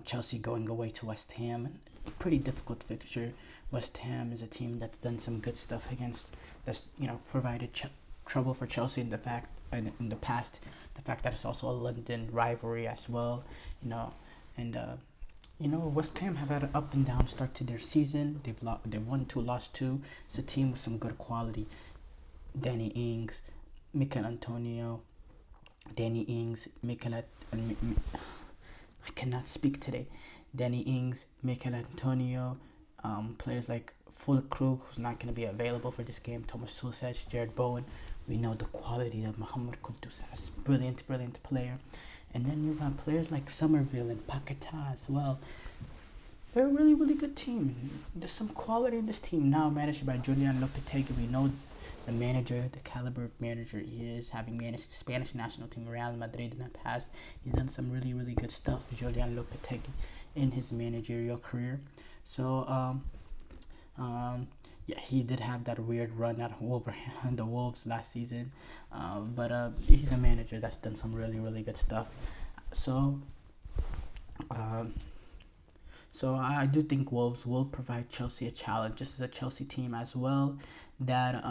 Chelsea going away to West Ham, pretty difficult fixture. West Ham is a team that's done some good stuff provided trouble for Chelsea in the fact in the past. The fact that it's also a London rivalry as well, and West Ham have had an up and down start to their season. They've won 2, lost 2. It's a team with some good quality. Danny Ings, Mikel Antonio, I cannot speak today. Danny Ings, Mikel Antonio, players like Fulkrug, who's not going to be available for this game, Thomas Sulcic, Jared Bowen. We know the quality that Mohamed Kudus has. Brilliant player. And then you have players like Somerville and Paquetá as well. They're a really good team. There's some quality in this team now, managed by Julian Lopetegui. We know the manager, the caliber of manager he is, having managed the Spanish national team, Real Madrid in the past. He's done some really good stuff, Julian Lopetegui, in his managerial career. So, he did have that weird run at the Wolves last season, but he's a manager that's done some really good stuff. So I do think Wolves will provide Chelsea a challenge. This is a Chelsea team as well that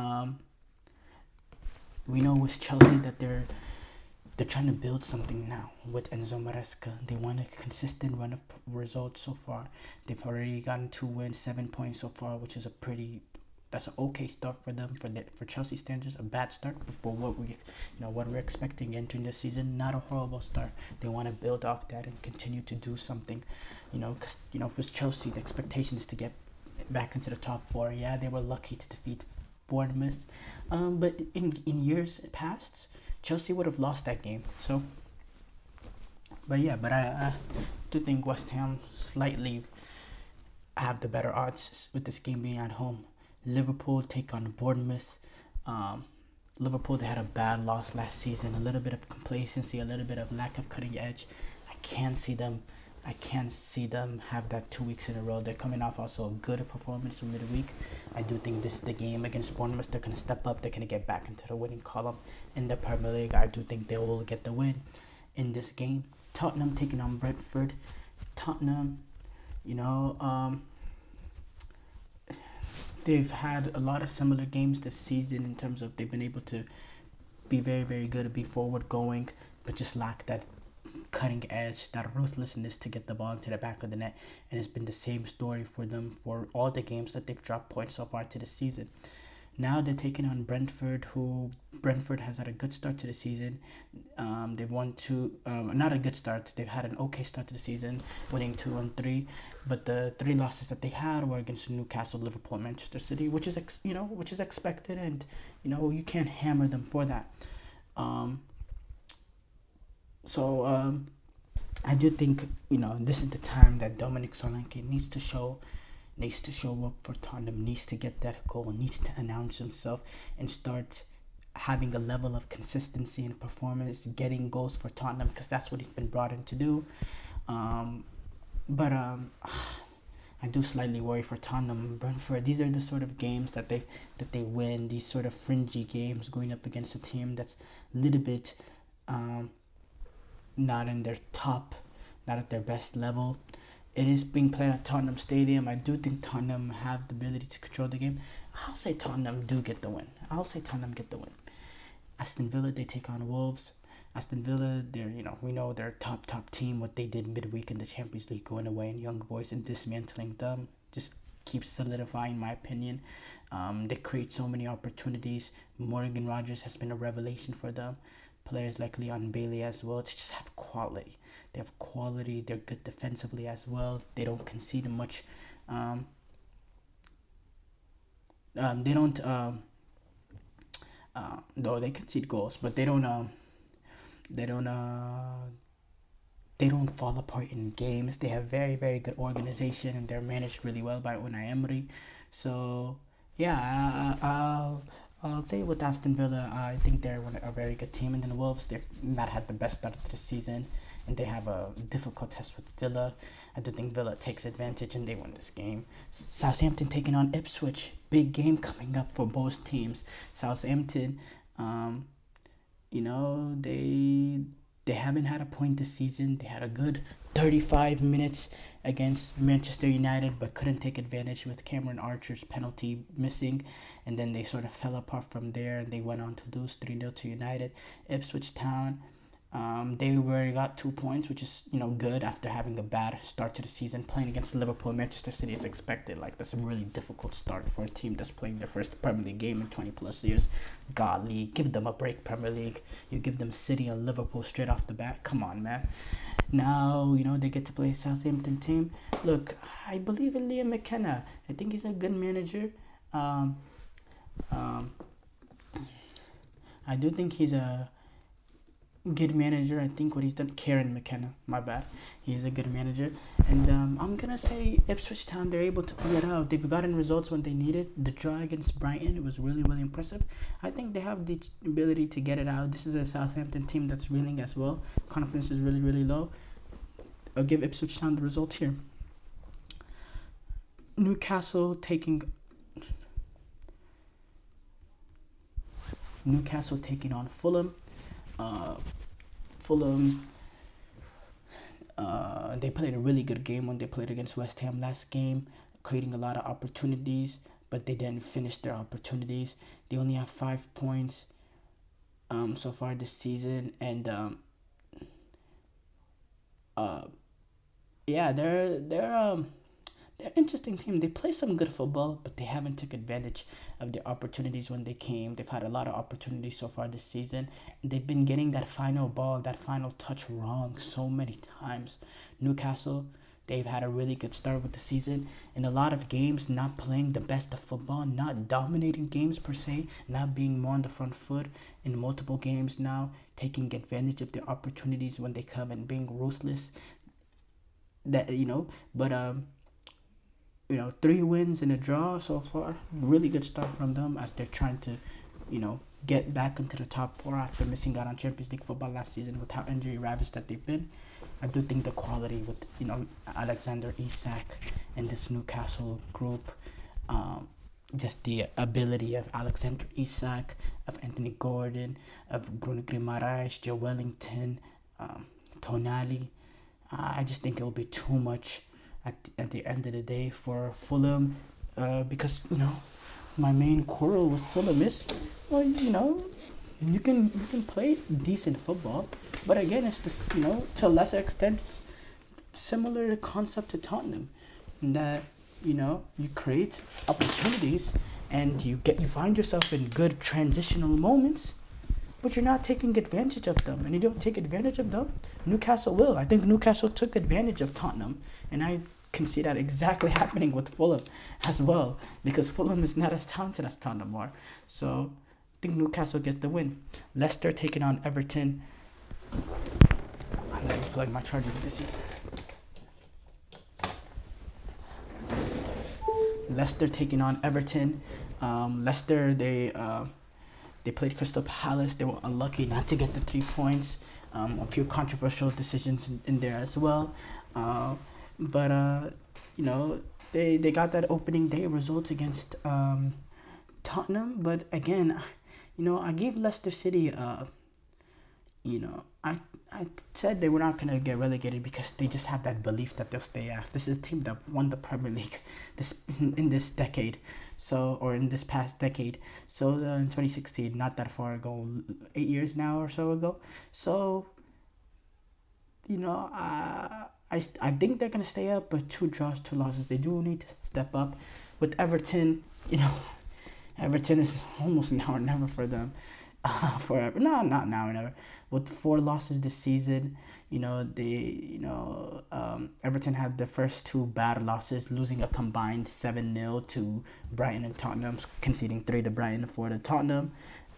we know with Chelsea that they're trying to build something now with Enzo Maresca. They want a consistent run of results so far. They've already gotten 2 wins, 7 points so far, which is that's an okay start for them for Chelsea standards. A bad start for what we're expecting entering the season. Not a horrible start. They want to build off that and continue to do something. Because for Chelsea, the expectation is to get back into the top 4. Yeah, they were lucky to defeat Bournemouth, but in years past, Chelsea would have lost that game. So, but I do think West Ham slightly have the better odds with this game being at home. Liverpool take on Bournemouth. Liverpool, they had a bad loss last season. A little bit of complacency, a little bit of lack of cutting edge. I can't see them have that 2 weeks in a row. They're coming off also a good performance from midweek. I do think this is the game against Bournemouth. They're going to step up. They're going to get back into the winning column in the Premier League. I do think they will get the win in this game. Tottenham taking on Brentford. Tottenham, they've had a lot of similar games this season in terms of they've been able to be very good, be forward going, but just lack that cutting edge, that ruthlessness to get the ball into the back of the net. And it's been the same story for them for all the games that they've dropped points so far to the season. Now they're taking on Brentford, who Brentford has had a good start to the season. They've won 2, not a good start. They've had an okay start to the season, winning 2 and 3. But the 3 losses that they had were against Newcastle, Liverpool, and Manchester City, which is expected, and you can't hammer them for that. So I do think this is the time that Dominic Solanke needs to show up for Tottenham, needs to get that goal, needs to announce himself and start having a level of consistency and performance, getting goals for Tottenham, because that's what he's been brought in to do. But I do slightly worry for Tottenham. Brentford, these are the sort of games that they win, these sort of fringy games going up against a team that's a little bit not in their top, not at their best level. It is being played at Tottenham Stadium. I do think Tottenham have the ability to control the game. I'll say Tottenham get the win. Aston Villa, they take on Wolves. Aston Villa, we know they're a top team. What they did midweek in the Champions League, going away in Young Boys and dismantling them, just keeps solidifying my opinion. They create so many opportunities. Morgan Rogers has been a revelation for them. Players like Leon Bailey as well. They just have quality. They have quality. They're good defensively as well. They don't concede much. They don't. Though they concede goals, but they don't. They don't fall apart in games. They have very good organization, and they're managed really well by Unai Emery. So yeah, I'll say with Aston Villa, I think they're a very good team. And then the Wolves, they've not had the best start to the season, and they have a difficult test with Villa. I do think Villa takes advantage and they win this game. Southampton taking on Ipswich. Big game coming up for both teams. Southampton, They haven't had a point this season. They had a good 35 minutes against Manchester United, but couldn't take advantage with Cameron Archer's penalty missing. And then they sort of fell apart from there, and they went on to lose 3-0 to United. Ipswich Town, they got 2 points, which is, good after having a bad start to the season. Playing against Liverpool and Manchester City is expected. Like, that's a really difficult start for a team that's playing their first Premier League game in 20 plus years. Godly, give them a break, Premier League. You give them City and Liverpool straight off the bat. Come on, man. Now, they get to play a Southampton team. Look, I believe in Liam McKenna. I think he's a good manager. I do think he's a good manager. I think what he's done, Kieran McKenna, my bad. He's a good manager. And I'm going to say Ipswich Town, they're able to pull it out. They've gotten results when they need it. The draw against Brighton, it was really, really impressive. I think they have the ability to get it out. This is a Southampton team that's reeling as well. Confidence is really, really low. I'll give Ipswich Town the result here. Newcastle taking on Fulham. Fulham, they played a really good game when they played against West Ham last game, creating a lot of opportunities, but they didn't finish their opportunities. They only have 5 points so far this season, and they're an interesting team. They play some good football, but they haven't took advantage of their opportunities when they came. They've had a lot of opportunities so far this season. They've been getting that final ball, that final touch wrong so many times. Newcastle, they've had a really good start with the season. In a lot of games, not playing the best of football, not dominating games per se, not being more on the front foot. In multiple games now, taking advantage of their opportunities when they come and being ruthless. But 3 wins and a draw so far. Really good start from them as they're trying to, get back into the top 4 after missing out on Champions League football last season with how injury ravaged that they've been. I do think the quality with, Alexander Isak and this Newcastle group, just the ability of Alexander Isak, of Anthony Gordon, of Bruno Guimaraes, Joe Wellington, Tonali. I just think it will be too much at the end of the day for Fulham, because my main quarrel with Fulham is, you can play decent football, but again it's this, to a lesser extent, it's similar concept to Tottenham, in that you create opportunities and you find yourself in good transitional moments, but you're not taking advantage of them, and you don't take advantage of them. Newcastle will. I think Newcastle took advantage of Tottenham, and I can see that exactly happening with Fulham as well, because Fulham is not as talented as Tottenham are. So I think Newcastle gets the win. Leicester taking on Everton. I'm going to plug my charger with this. Leicester taking on Everton. Leicester, they played Crystal Palace. They were unlucky not to get the 3 points. A few controversial decisions in there as well. But they got that opening day result against Tottenham. But again, I gave Leicester City, I said they were not going to get relegated because they just have that belief that they'll stay after. This is a team that won the Premier League in this decade, or in this past decade. So in 2016, not that far ago, 8 years now or so ago. So, I think they're going to stay up, but 2 draws, 2 losses. They do need to step up. With Everton, Everton is almost now or never for them. Forever. No, not now or never. With 4 losses this season, Everton had the first 2 bad losses, losing a combined 7-0 to Brighton and Tottenham, conceding 3 to Brighton, 4 to Tottenham.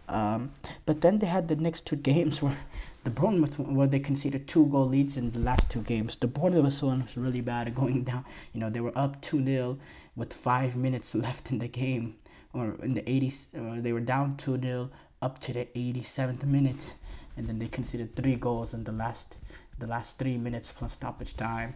But then they had the next 2 games where they conceded 2-goal leads in the last 2 games. The Bournemouth one was really bad, going down. They were up 2-0 with 5 minutes left in the game, or in the 80s. They were down 2-0 up to the 87th minute, and then they conceded 3 goals in the last 3 minutes plus stoppage time.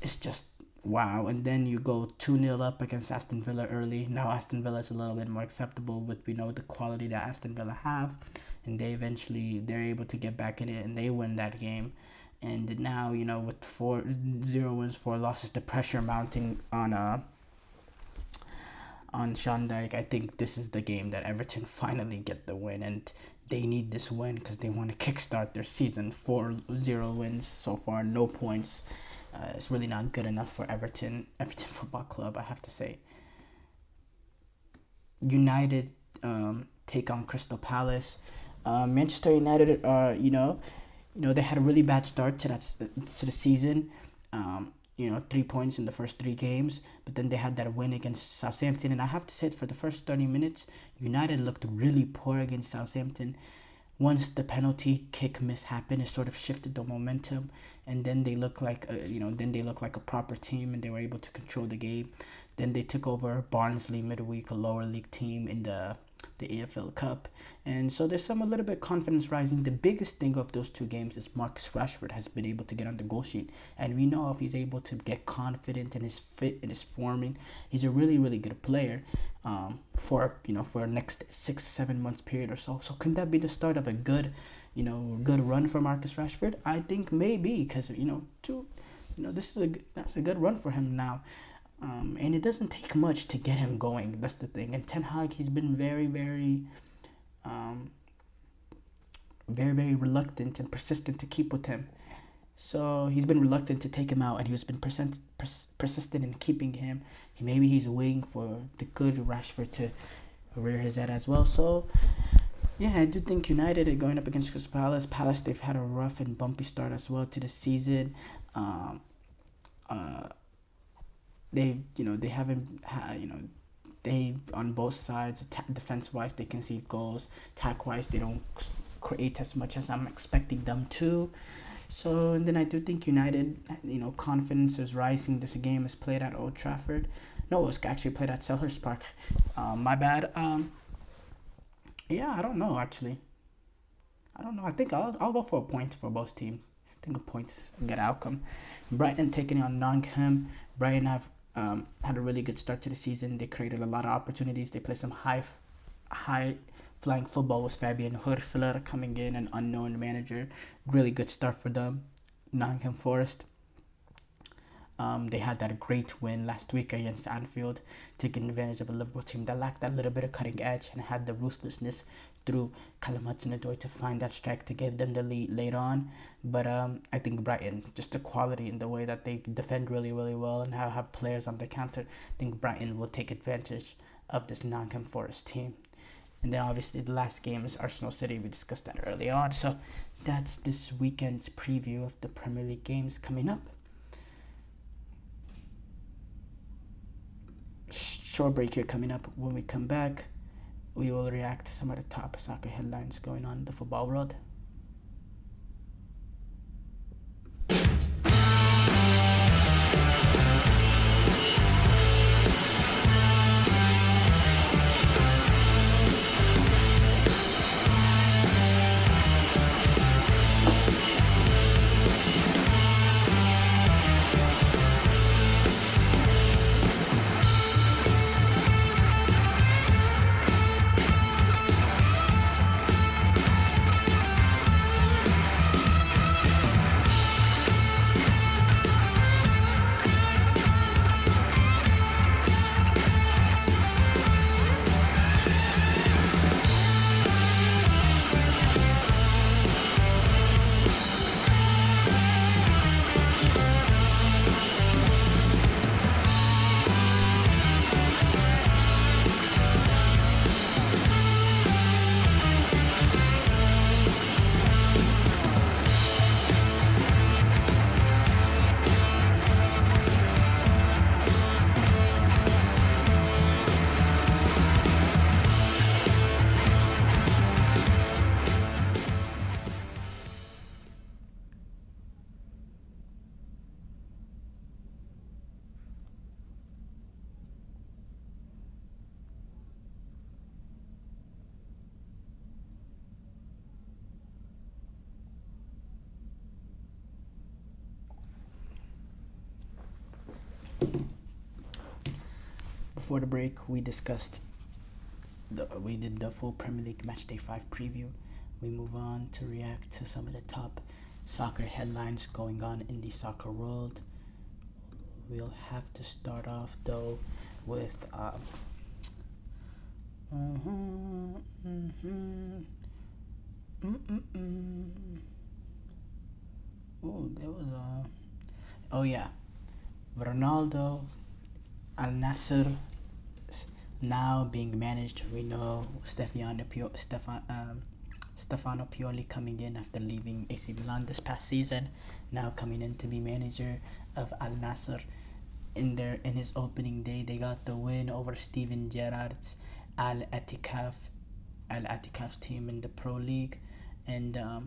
It's just Wow, and then you go 2-0 up against Aston Villa early. Now Aston Villa is a little bit more acceptable, but we know the quality that Aston Villa have, and they're able to get back in it and they win that game. And now, with 4-0 wins, 4 losses, the pressure mounting on Sean Dyche, I think this is the game that Everton finally get the win, and they need this win because they want to kickstart their season. 4-0 wins so far, no points. It's really not good enough for Everton Football Club, I have to say. United take on Crystal Palace. Manchester United, they had a really bad start to the season. 3 points in the first 3 games, but then they had that win against Southampton, and I have to say, for the first 30 minutes, United looked really poor against Southampton. Once the penalty kick miss happened, it sort of shifted the momentum, and then they looked like a proper team, and they were able to control the game. Then they took over Barnsley midweek, a lower league team in the EFL Cup, and so there's a little bit confidence rising. The biggest thing of those 2 games is Marcus Rashford has been able to get on the goal sheet, and we know if he's able to get confident in his fit and his forming, he's a really, really good player for a next 6-7 months period or so. So can that be the start of a good run for Marcus Rashford? I think maybe, because that's a good run for him now. And it doesn't take much to get him going. That's the thing. And Ten Hag, he's been very, very, very, very reluctant and persistent to keep with him. So he's been reluctant to take him out, and he's been persistent in keeping him. Maybe he's waiting for the good Rashford to rear his head as well. So, yeah, I do think United are going up against Crystal Palace. Palace, they've had a rough and bumpy start as well to the season. They on both sides, defense-wise, they concede goals. Attack-wise, they don't create as much as I'm expecting them to. So, and then I do think United, confidence is rising. This game is played at Old Trafford. No, it was actually played at Selhurst Park. My bad. I don't know, actually. I don't know. I think I'll go for a point for both teams. I think a point is a good outcome. Brighton taking on Nottingham. Brighton have had a really good start to the season. They created a lot of opportunities. They played some high flying football with Fabian Hursler coming in, an unknown manager. Really good start for them. Nottingham Forest. They had that great win last week against Anfield, taking advantage of a Liverpool team that lacked that little bit of cutting edge and had the ruthlessness through Callum Hudson-Odoi to find that strike to give them the lead later on. But I think Brighton, just the quality in the way that they defend really, really well and have players on the counter, I think Brighton will take advantage of this Nottingham Forest team. And then obviously the last game is Arsenal City. We discussed that early on. So that's this weekend's preview of the Premier League games coming up. Short break here coming up. When we come back, we will react to some of the top soccer headlines going on in the football world. before the break, we discussed we did the full Premier League Matchday 5 preview. We move on to react to some of the top soccer headlines going on in the soccer world. We'll have to start off though with oh, there was oh yeah, Ronaldo, Al Nassr now being managed. We know Stefano Pioli coming in after leaving AC Milan this past season, now coming in to be manager of Al Nassr. In his opening day, they got the win over Steven Gerrard's Al Attikaf team in the Pro League, and Al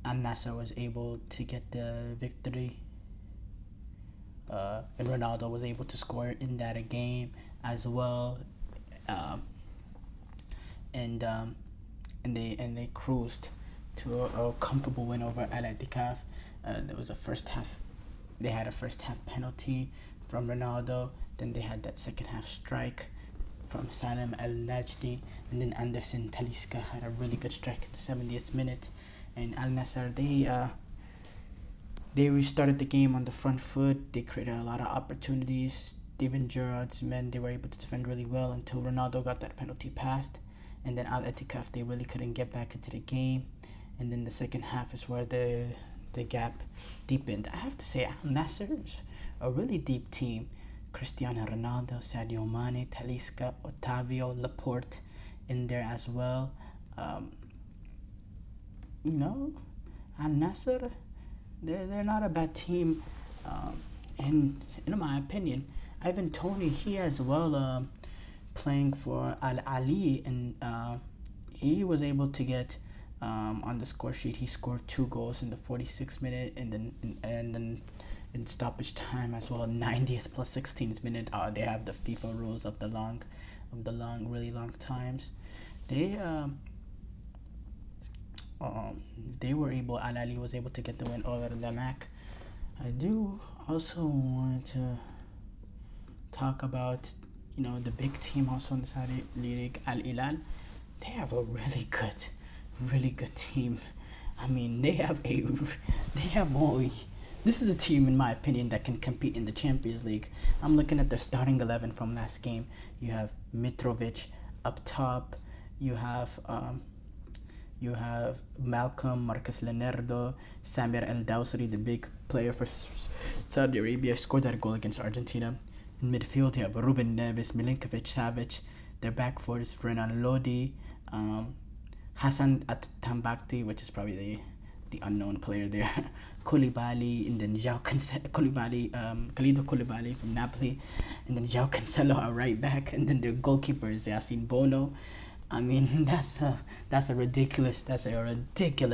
Nassr was able to get the victory. And Ronaldo was able to score in that game as well, and they cruised to a comfortable win over Al Attikaf. There was a first half. They had a first half penalty from Ronaldo. Then they had that second half strike from Salim Al Najdi, and then Anderson Talisca had a really good strike in the 70th minute. And Al Nassr, they restarted the game on the front foot. They created a lot of opportunities. Steven Gerrard's men, they were able to defend really well until Ronaldo got that penalty passed. And then Al Attikaf, they really couldn't get back into the game. And then the second half is where the gap deepened. I have to say, Al Nassr is a really deep team. Cristiano Ronaldo, Sadio Mane, Talisca, Otavio, Laporte in there as well. Al Nassr, they're not a bad team. And in my opinion, Ivan Toney, he as well playing for Al Ali, and he was able to get on the score sheet. He scored 2 goals in the 46th minute, and then in stoppage time as well, 90th plus 16th minute. They have the FIFA rules of the really long times. They were able. Al Ali was able to get the win over the MAC. I do also want to talk about the big team also in the Saudi League, Al Hilal. They have a really good team. I mean, this is a team, in my opinion, that can compete in the Champions League. I'm looking at their starting 11 from last game. You have Mitrovic up top. You have Malcolm, Marcus Leonardo, Samir El Dawsari, the big player for Saudi Arabia, scored that goal against Argentina. In midfield, you have Ruben Neves, Milinkovic, Savic. Their back four is Renan Lodi, Hassan At-Tambakti, which is probably the unknown player there, Koulibaly, and then Khalidou Koulibaly from Napoli, and then João Cancelo at right back, and then their goalkeeper is Yassine Bono. I mean, that's a ridiculous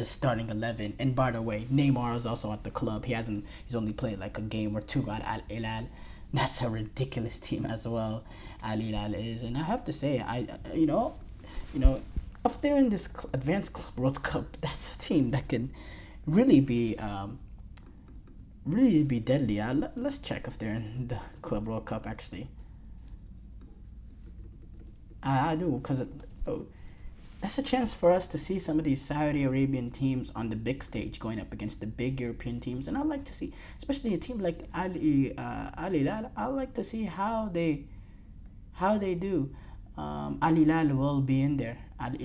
starting 11. And by the way, Neymar is also at the club. He's only played like a game or two at Al Hilal. That's a ridiculous team as well. Al Hilal is, and I have to say, if they're in this Advanced Club World Cup, that's a team that can really be deadly. Let's check if they're in the Club World Cup actually. I do, because that's a chance for us to see some of these Saudi Arabian teams on the big stage going up against the big European teams, and I'd like to see, especially a team like Al Hilal. I'd like to see how they do. Al Hilal will be in there. I'm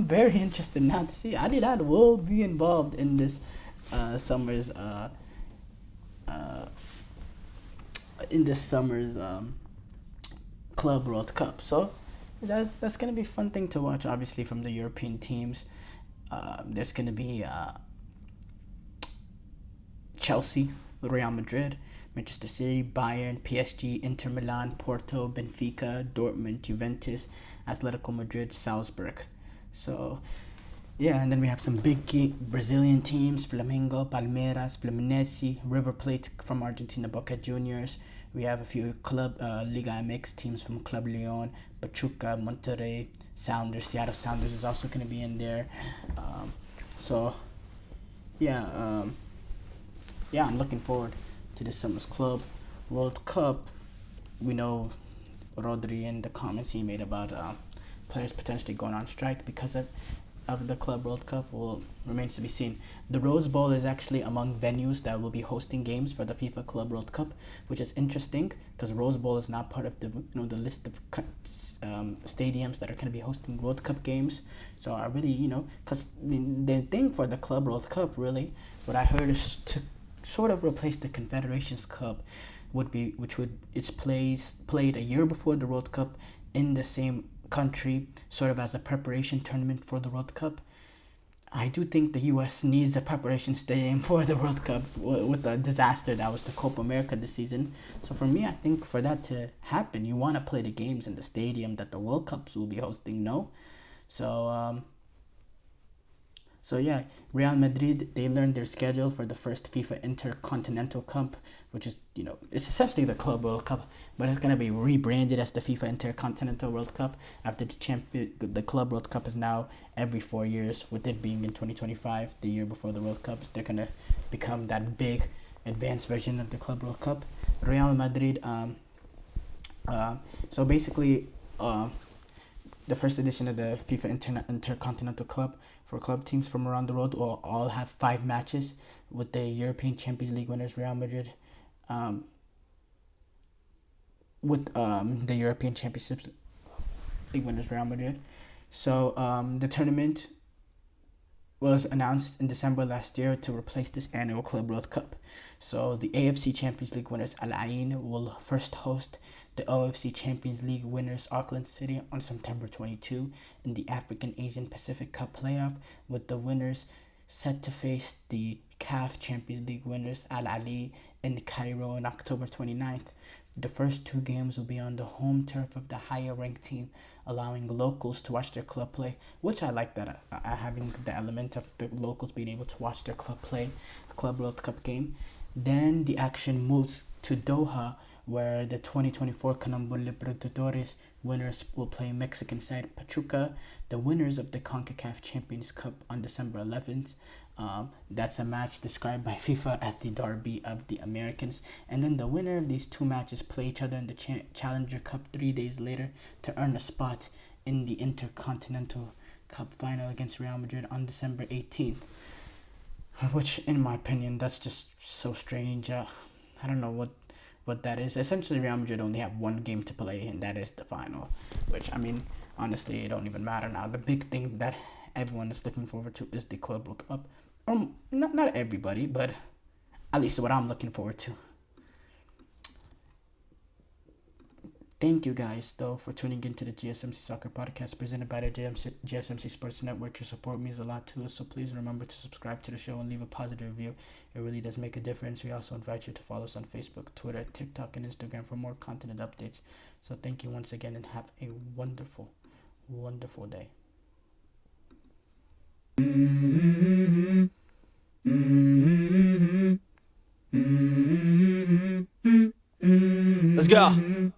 very interested now to see. Al Hilal will be involved in this summer's Club World Cup. So that's gonna be a fun thing to watch. Obviously, from the European teams, there's gonna be Chelsea, Real Madrid, Manchester City, Bayern, PSG, Inter Milan, Porto, Benfica, Dortmund, Juventus, Atletico Madrid, Salzburg. So yeah, and then we have some big Brazilian teams: Flamengo, Palmeiras, Fluminense, River Plate from Argentina, Boca Juniors. We have a few club Liga MX teams from Club Leon, Pachuca, Monterrey, Sounders. Seattle Sounders is also going to be in there. yeah, I'm looking forward to this summer's Club World Cup. We know Rodri and the comments he made about players potentially going on strike because of the Club World Cup will remains to be seen. The Rose Bowl is actually among venues that will be hosting games for the FIFA Club World Cup, which is interesting because Rose Bowl is not part of the list of stadiums that are going to be hosting World Cup games. So I really because the thing for the Club World Cup really, what I heard is to sort of replace the Confederations Cup, it's played a year before the World Cup in the same country, sort of as a preparation tournament for the World Cup. I do think the U.S. needs a preparation stadium for the World Cup with the disaster that was the Copa America this season. So for me, I think for that to happen, you want to play the games in the stadium that the World Cups will be hosting, no? So yeah, Real Madrid, they learned their schedule for the first FIFA Intercontinental Cup, which is, it's essentially the Club World Cup, but it's going to be rebranded as the FIFA Intercontinental World Cup after the Club World Cup is now every 4 years, with it being in 2025, the year before the World Cup. They're going to become that big advanced version of the Club World Cup. Real Madrid, so basically, the first edition of the FIFA Intercontinental Club for club teams from around the world will all have 5 matches, with the European Champions League winners Real Madrid, the European Champions League winners Real Madrid. So the tournament was announced in December last year to replace this annual Club World Cup. So the AFC Champions League winners Al Ain will first host the OFC Champions League winners Auckland City on September 22 in the African Asian Pacific Cup playoff, with the winners set to face the CAF Champions League winners Al Ahly in Cairo on October 29th. The first 2 games will be on the home turf of the higher ranked team, allowing locals to watch their club play, which I like that, having the element of the locals being able to watch their club play a Club World Cup game. Then the action moves to Doha, where the 2024 Conmebol Libertadores winners will play Mexican side Pachuca, the winners of the CONCACAF Champions Cup, on December 11th. That's a match described by FIFA as the Derby of the Americans. And then the winner of these 2 matches play each other in the Challenger Cup 3 days later to earn a spot in the Intercontinental Cup final against Real Madrid on December 18th. Which, in my opinion, that's just so strange. I don't know what that is. Essentially, Real Madrid only have 1 game to play, and that is the final. Which, I mean, honestly, it don't even matter now. The big thing that everyone is looking forward to is the Club World Cup. Not everybody, but at least what I'm looking forward to. Thank you guys, though, for tuning into the GSMC Soccer Podcast presented by the GSMC Sports Network. Your support means a lot to us, so please remember to subscribe to the show and leave a positive review. It really does make a difference. We also invite you to follow us on Facebook, Twitter, TikTok, and Instagram for more content and updates. So thank you once again, and have a wonderful, wonderful day. Let's go.